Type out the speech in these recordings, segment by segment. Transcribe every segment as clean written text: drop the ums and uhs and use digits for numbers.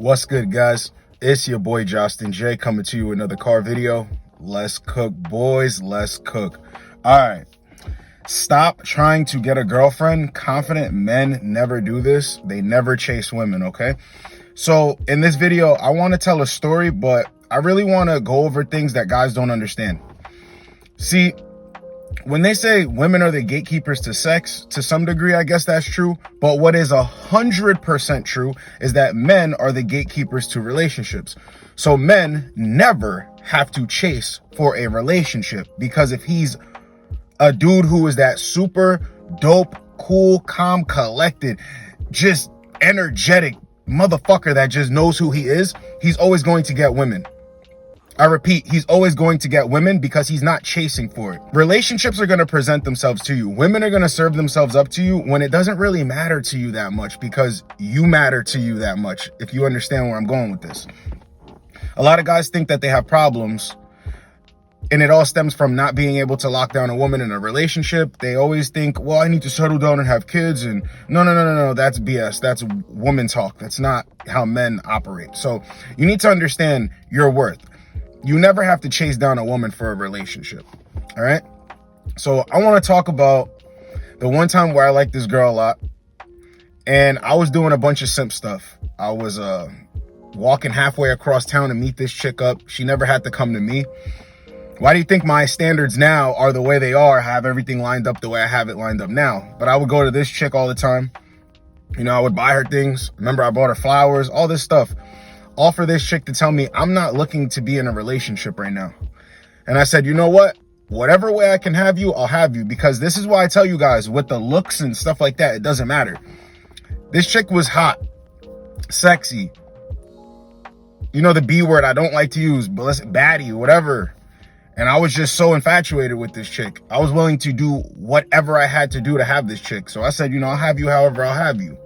What's good, guys? It's your boy Justin J coming to you with another car video. Let's cook, boys. Let's cook. All right. Stop trying to get a girlfriend. Confident men never do this. They never chase women, okay? So in this video, I want to tell a story, but I really want to go over things that guys don't understand. See, when they say women are the gatekeepers to sex, to some degree, I guess that's true. But what is 100% true is that men are the gatekeepers to relationships. So men never have to chase for a relationship, because if he's a dude who is that super dope, cool, calm, collected, just energetic motherfucker that just knows who he is, he's always going to get women. I repeat, he's always going to get women because he's not chasing for it. Relationships are going to present themselves to you. Women are going to serve themselves up to you when it doesn't really matter to you that much, because you matter to you that much, if you understand where I'm going with this. A lot of guys think that they have problems, and it all stems from not being able to lock down a woman in a relationship. They always think, well, I need to settle down and have kids. And no, that's BS. That's woman talk. That's not how men operate. So you need to understand your worth. You never have to chase down a woman for a relationship. All right. So I want to talk about the one time where I liked this girl a lot, and I was doing a bunch of simp stuff. I was walking halfway across town to meet this chick up. She never had to come to me. Why do you think my standards now are the way they are? I have everything lined up the way I have it lined up now. But I would go to this chick all the time. You know, I would buy her things. Remember, I bought her flowers, all this stuff. All for this chick to tell me I'm not looking to be in a relationship right now. And I said, you know what? Whatever way I can have you, I'll have you. Because this is why I tell you guys, with the looks and stuff like that, it doesn't matter. This chick was hot, sexy. You know the B word I don't like to use, but listen, baddie, whatever. And I was just so infatuated with this chick. I was willing to do whatever I had to do to have this chick. So I said, you know, I'll have you however I'll have you.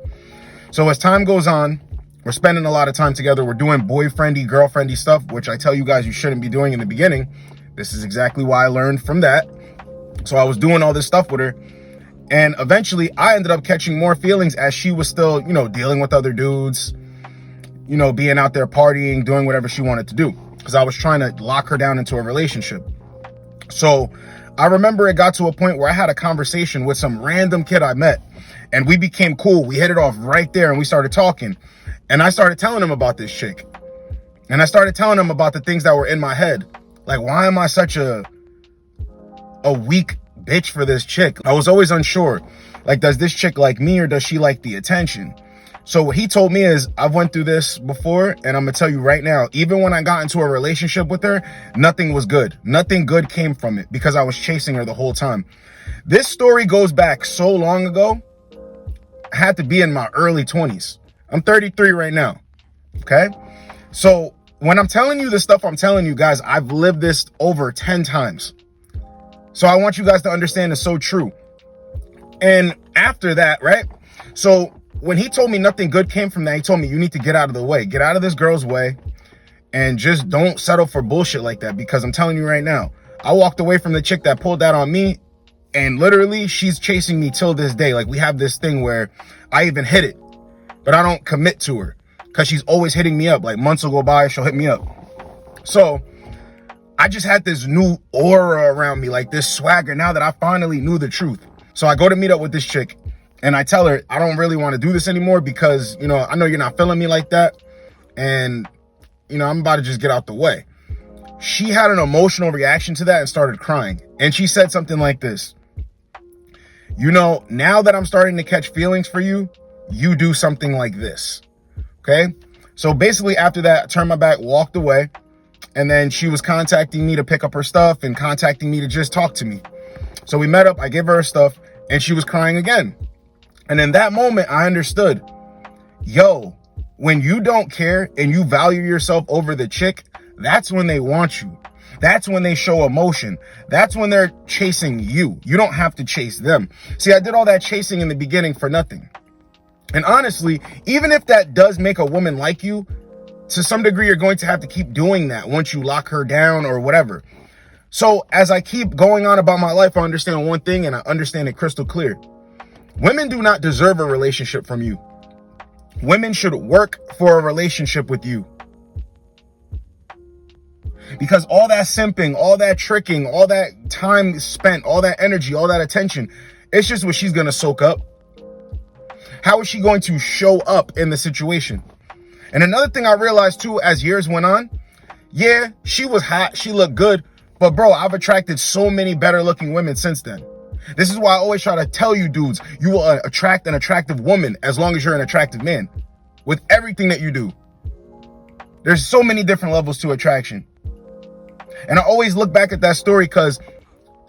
So as time goes on, we're spending a lot of time together. We're doing boyfriendy, girlfriendy stuff, which I tell you guys you shouldn't be doing in the beginning. This is exactly why I learned from that. So I was doing all this stuff with her. And eventually I ended up catching more feelings as she was still, you know, dealing with other dudes, you know, being out there partying, doing whatever she wanted to do, because I was trying to lock her down into a relationship. So I remember it got to a point where I had a conversation with some random kid I met, and we became cool. We hit it off right there, and we started talking. And I started telling him about this chick. And I started telling him about the things that were in my head. Like, why am I such a weak bitch for this chick? I was always unsure. Like, does this chick like me, or does she like the attention? So what he told me is, I've went through this before, and I'm gonna tell you right now, even when I got into a relationship with her, nothing was good. Nothing good came from it, because I was chasing her the whole time. This story goes back so long ago. I had to be in my early 20s. I'm 33 right now, okay? So when I'm telling you this stuff, I'm telling you guys, I've lived this over 10 times. So I want you guys to understand it's so true. And after that, right? So when he told me nothing good came from that, he told me, you need to get out of the way. Get out of this girl's way, and just don't settle for bullshit like that. Because I'm telling you right now, I walked away from the chick that pulled that on me, and literally she's chasing me till this day. Like, we have this thing where I even hit it, but I don't commit to her because she's always hitting me up. Like, months will go by, she'll hit me up. So I just had this new aura around me, like this swagger, now that I finally knew the truth. So I go to meet up with this chick, and I tell her, I don't really want to do this anymore because, you know, I know you're not feeling me like that. And, you know, I'm about to just get out the way. She had an emotional reaction to that and started crying. And she said something like this: you know, now that I'm starting to catch feelings for you, you do something like this. Okay. So basically after that, I turned my back, walked away. And then she was contacting me to pick up her stuff and contacting me to just talk to me. So we met up, I gave her her stuff, and she was crying again. And in that moment, I understood, yo, when you don't care and you value yourself over the chick, that's when they want you. That's when they show emotion. That's when they're chasing you. You don't have to chase them. See, I did all that chasing in the beginning for nothing. And honestly, even if that does make a woman like you, to some degree, you're going to have to keep doing that once you lock her down or whatever. So as I keep going on about my life, I understand one thing, and I understand it crystal clear. Women do not deserve a relationship from you. Women should work for a relationship with you. Because all that simping, all that tricking, all that time spent, all that energy, all that attention, it's just what she's going to soak up. How is she going to show up in the situation? And another thing I realized too, as years went on, yeah, she was hot, she looked good, but bro, I've attracted so many better looking women since then. This is why I always try to tell you dudes, you will attract an attractive woman as long as you're an attractive man. With everything that you do. There's so many different levels to attraction. And I always look back at that story because,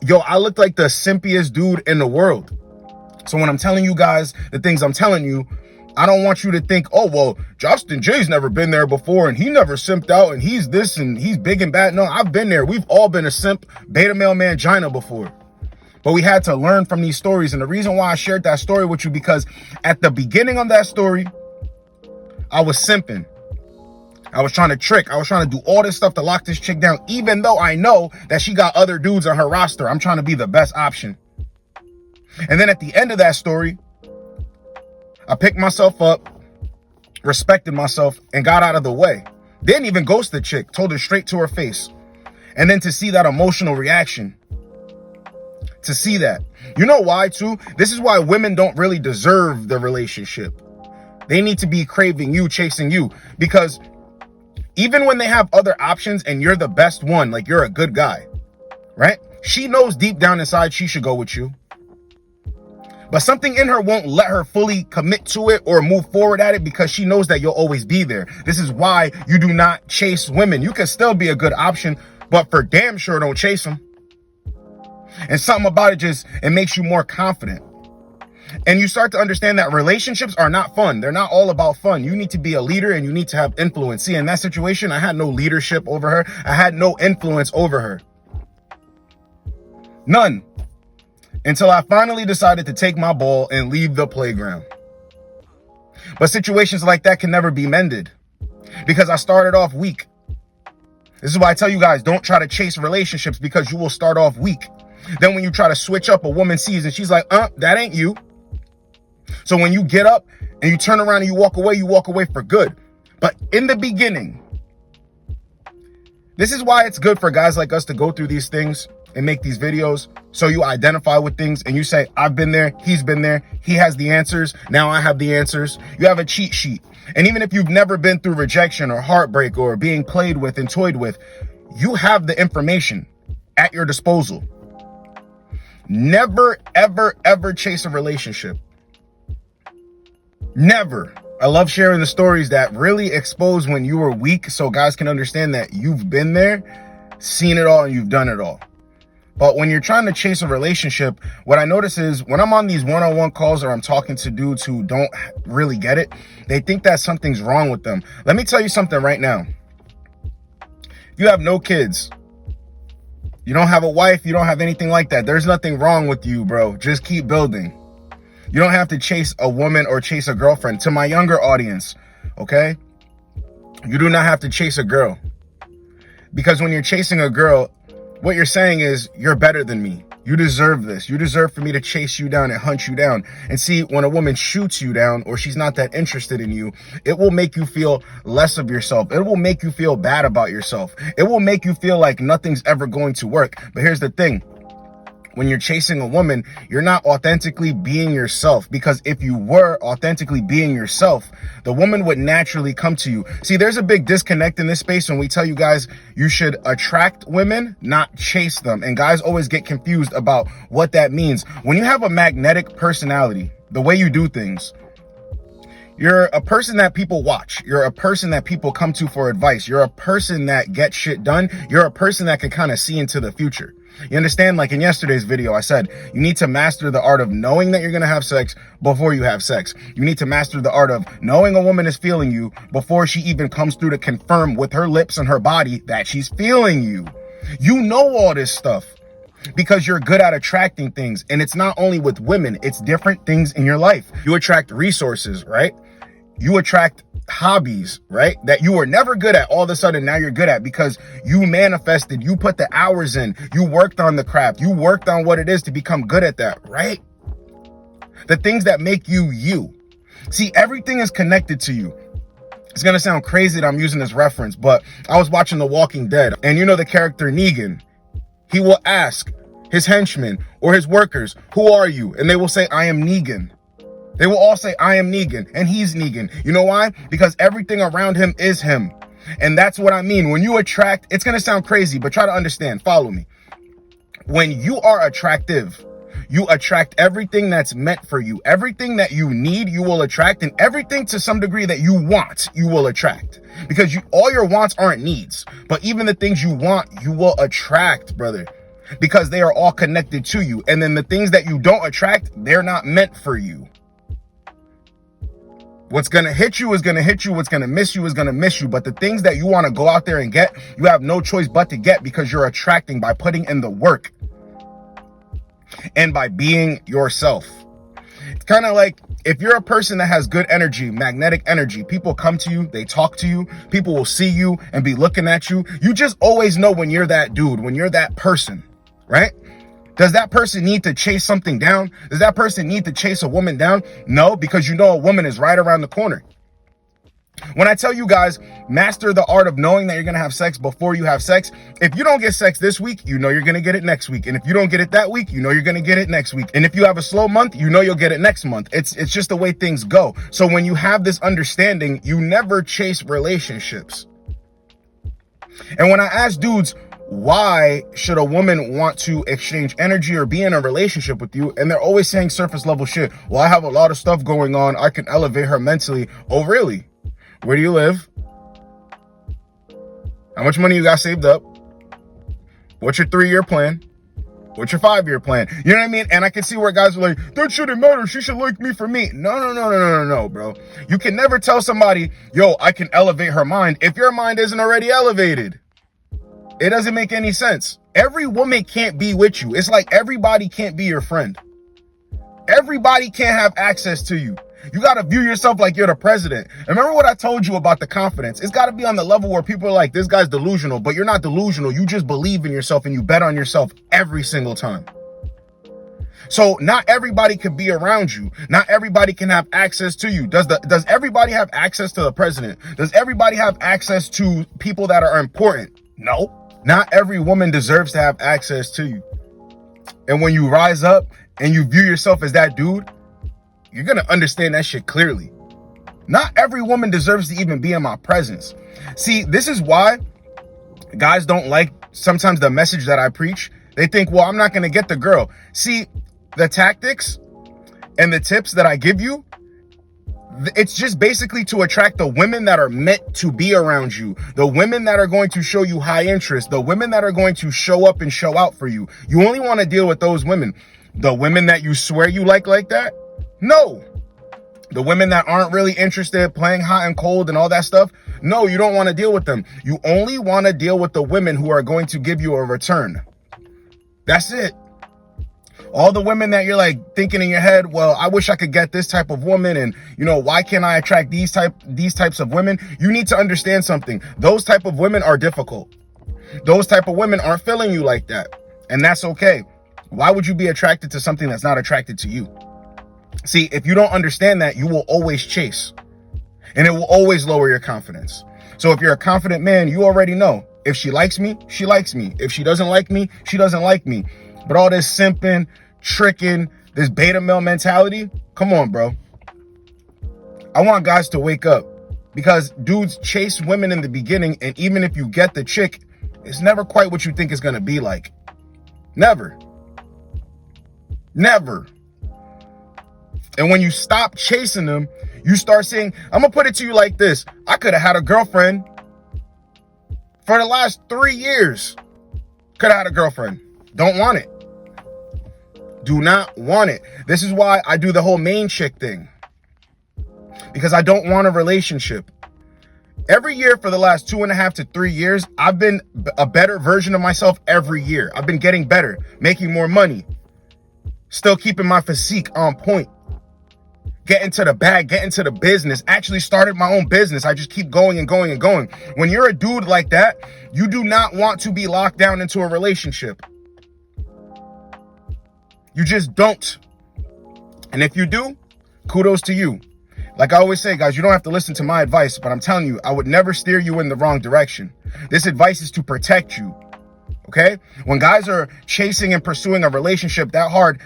yo, I looked like the simpiest dude in the world. So when I'm telling you guys the things I'm telling you, I don't want you to think, oh, well, Justin Jay's never been there before and he never simped out and he's this and he's big and bad. No, I've been there. We've all been a simp, beta male mangina before. But we had to learn from these stories. And the reason why I shared that story with you, because at the beginning of that story, I was simping. I was trying to trick. I was trying to do all this stuff to lock this chick down, even though I know that she got other dudes on her roster. I'm trying to be the best option. And then at the end of that story, I picked myself up, respected myself, and got out of the way. Didn't even ghost the chick, told her straight to her face. And then to see that emotional reaction, to see that. You know why too? This is why women don't really deserve the relationship. They need to be craving you, chasing you, because even when they have other options and you're the best one, like you're a good guy, right? She knows deep down inside she should go with you. But something in her won't let her fully commit to it or move forward at it because she knows that you'll always be there. This is why you do not chase women. You can still be a good option, but for damn sure don't chase them. And something about it it makes you more confident. And you start to understand that relationships are not fun. They're not all about fun. You need to be a leader and you need to have influence. See, in that situation, I had no leadership over her. I had no influence over her. None. Until I finally decided to take my ball and leave the playground. But situations like that can never be mended because I started off weak. This is why I tell you guys, don't try to chase relationships because you will start off weak. Then when you try to switch up, a woman sees and she's like, that ain't you. So when you get up and you turn around and you walk away for good. But in the beginning, this is why it's good for guys like us to go through these things and make these videos. So you identify with things and you say, I've been there, he's been there, he has the answers, now I have the answers. You have a cheat sheet. And even if you've never been through rejection or heartbreak or being played with and toyed with, you have the information at your disposal. Never, ever, ever chase a relationship. Never. I love sharing the stories that really expose when you were weak so guys can understand that you've been there, seen it all, and you've done it all. But when you're trying to chase a relationship, what I notice is when I'm on these one-on-one calls or I'm talking to dudes who don't really get it, they think that something's wrong with them. Let me tell you something right now. If you have no kids, you don't have a wife, you don't have anything like that, there's nothing wrong with you, bro. Just keep building. You don't have to chase a woman or chase a girlfriend. To my younger audience, okay? You do not have to chase a girl. Because when you're chasing a girl, what you're saying is, you're better than me. You deserve this. You deserve for me to chase you down and hunt you down. And see, when a woman shoots you down or she's not that interested in you, it will make you feel less of yourself. It will make you feel bad about yourself. It will make you feel like nothing's ever going to work. But here's the thing. When you're chasing a woman, you're not authentically being yourself, because if you were authentically being yourself, the woman would naturally come to you. See, there's a big disconnect in this space when we tell you guys you should attract women, not chase them. And guys always get confused about what that means. When you have a magnetic personality, the way you do things, you're a person that people watch. You're a person that people come to for advice. You're a person that gets shit done. You're a person that can kind of see into the future. You understand? Like in yesterday's video, I said, you need to master the art of knowing that you're going to have sex before you have sex. You need to master the art of knowing a woman is feeling you before she even comes through to confirm with her lips and her body that she's feeling you. You know all this stuff because you're good at attracting things. And it's not only with women, it's different things in your life. You attract resources, right? You attract hobbies, right? That you were never good at, all of a sudden now you're good at because you manifested, you put the hours in, you worked on the craft, you worked on what it is to become good at that, right? The things that make you you. See, everything is connected to you. It's going to sound crazy that I'm using this reference, but I was watching The Walking Dead, and you know the character Negan. He will ask his henchmen or his workers, who are you? And they will say, I am Negan. They will all say, I am Negan, and he's Negan. You know why? Because everything around him is him. And that's what I mean. When you attract, it's going to sound crazy, but try to understand. Follow me. When you are attractive, you attract everything that's meant for you. Everything that you need, you will attract. And everything to some degree that you want, you will attract. Because all your wants aren't needs. But even the things you want, you will attract, brother. Because they are all connected to you. And then the things that you don't attract, they're not meant for you. What's going to hit you is going to hit you. What's going to miss you is going to miss you. But the things that you want to go out there and get, you have no choice but to get, because you're attracting by putting in the work and by being yourself. It's kind of like if you're a person that has good energy, magnetic energy, people come to you, they talk to you, people will see you and be looking at you. You just always know when you're that dude, when you're that person, right? Does that person need to chase something down? Does that person need to chase a woman down? No, because you know a woman is right around the corner. When I tell you guys, master the art of knowing that you're going to have sex before you have sex. If you don't get sex this week, you know you're going to get it next week. And if you don't get it that week, you know you're going to get it next week. And if you have a slow month, you know you'll get it next month. It's just the way things go. So when you have this understanding, you never chase relationships. And when I ask dudes, why should a woman want to exchange energy or be in a relationship with you? And they're always saying surface level shit. Well, I have a lot of stuff going on. I can elevate her mentally. Oh, really? Where do you live? How much money you got saved up? What's your 3-year plan? What's your 5-year plan? You know what I mean? And I can see where guys are like, that shouldn't matter. She should like me for me. No, bro. You can never tell somebody, yo, I can elevate her mind if your mind isn't already elevated. It doesn't make any sense. Every woman can't be with you. It's like everybody can't be your friend. Everybody can't have access to you. You got to view yourself like you're the president. And remember what I told you about the confidence? It's got to be on the level where people are like, this guy's delusional, but you're not delusional. You just believe in yourself and you bet on yourself every single time. So not everybody can be around you. Not everybody can have access to you. Does everybody have access to the president? Does everybody have access to people that are important? No. Not every woman deserves to have access to you. And when you rise up and you view yourself as that dude, you're going to understand that shit clearly. Not every woman deserves to even be in my presence. See, this is why guys don't like sometimes the message that I preach. They think, well, I'm not going to get the girl. See, the tactics and the tips that I give you, it's just basically to attract the women that are meant to be around you. The women that are going to show you high interest. The women that are going to show up and show out for you. You only want to deal with those women. The women that you swear you like that? No. The women that aren't really interested, playing hot and cold and all that stuff? No, you don't want to deal with them. You only want to deal with the women who are going to give you a return. That's it. All the women that you're like thinking in your head, well, I wish I could get this type of woman, and you know, why can't I attract these types of women? You need to understand something. Those type of women are difficult. Those type of women aren't feeling you like that. And that's okay. Why would you be attracted to something that's not attracted to you? See, if you don't understand that, you will always chase. And it will always lower your confidence. So if you're a confident man, you already know. If she likes me, she likes me. If she doesn't like me, she doesn't like me. But all this simping, tricking, this beta male mentality, come on, bro. I want guys to wake up, because dudes chase women in the beginning, and even if you get the chick, it's never quite what you think it's going to be like. Never. Never. And when you stop chasing them, you start saying, I'm going to put it to you like this. I could have had a girlfriend for the last 3 years. Could have had a girlfriend. Don't want it. Do not want it. This is why I do the whole main chick thing. Because I don't want a relationship. Every year for the last 2.5 to 3 years, I've been a better version of myself every year. I've been getting better, making more money, still keeping my physique on point, getting to the bag, getting to the business, actually started my own business. I just keep going and going and going. When you're a dude like that, you do not want to be locked down into a relationship. You just don't. And if you do, kudos to you. Like I always say, guys, you don't have to listen to my advice, but I'm telling you, I would never steer you in the wrong direction. This advice is to protect you, okay? When guys are chasing and pursuing a relationship that hard,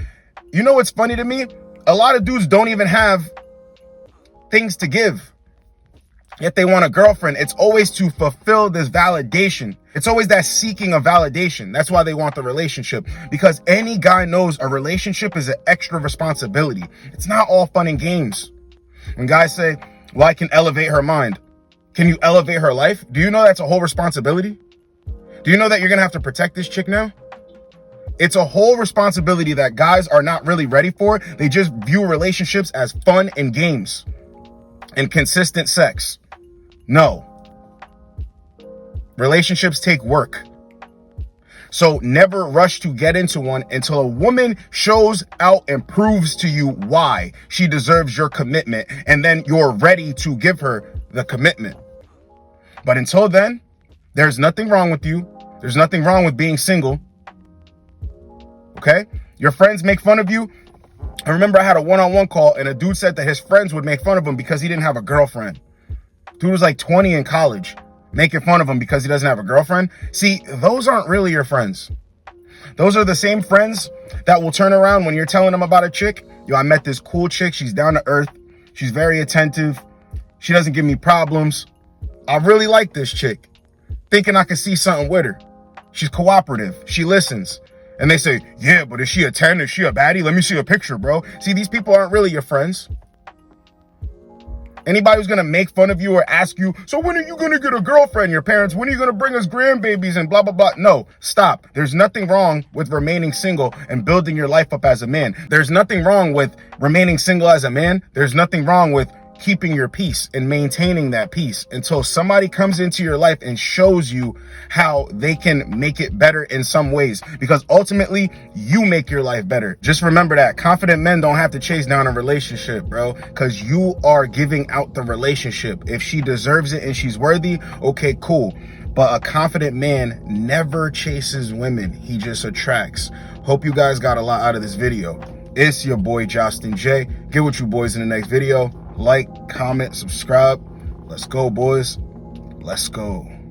you know what's funny to me? A lot of dudes don't even have things to give, yet they want a girlfriend. It's always to fulfill this validation. It's always that seeking of validation. That's why they want the relationship, because any guy knows a relationship is an extra responsibility. It's not all fun and games. When guys say, well, I can elevate her mind. Can you elevate her life? Do you know that's a whole responsibility? Do you know that you're going to have to protect this chick now? It's a whole responsibility that guys are not really ready for. They just view relationships as fun and games and consistent sex. No. Relationships take work. So never rush to get into one until a woman shows out and proves to you why she deserves your commitment, and then you're ready to give her the commitment. But until then, there's nothing wrong with you. There's nothing wrong with being single. Okay? Your friends make fun of you. I remember I had a one-on-one call and a dude said that his friends would make fun of him because he didn't have a girlfriend. Dude was like 20 in college, making fun of him because he doesn't have a girlfriend. See, those aren't really your friends. Those are the same friends that will turn around when you're telling them about a chick. Yo, I met this cool chick. She's down to earth. She's very attentive. She doesn't give me problems. I really like this chick. Thinking I can see something with her. She's cooperative. She listens. And they say, yeah, but is she a 10? Is she a baddie? Let me see a picture, bro. See, these people aren't really your friends. Anybody who's going to make fun of you or ask you, so when are you going to get a girlfriend? Your parents, when are you going to bring us grandbabies and blah, blah, blah? No, stop. There's nothing wrong with remaining single and building your life up as a man. There's nothing wrong with remaining single as a man. There's nothing wrong with keeping your peace and maintaining that peace until somebody comes into your life and shows you how they can make it better in some ways, because ultimately you make your life better. Just remember that confident men don't have to chase down a relationship, bro, because you are giving out the relationship. If she deserves it and she's worthy, okay, cool. But a confident man never chases women. He just attracts. Hope you guys got a lot out of this video. It's your boy Justin J. Get with you boys in the next video. Like, comment, subscribe. Let's go, boys. Let's go.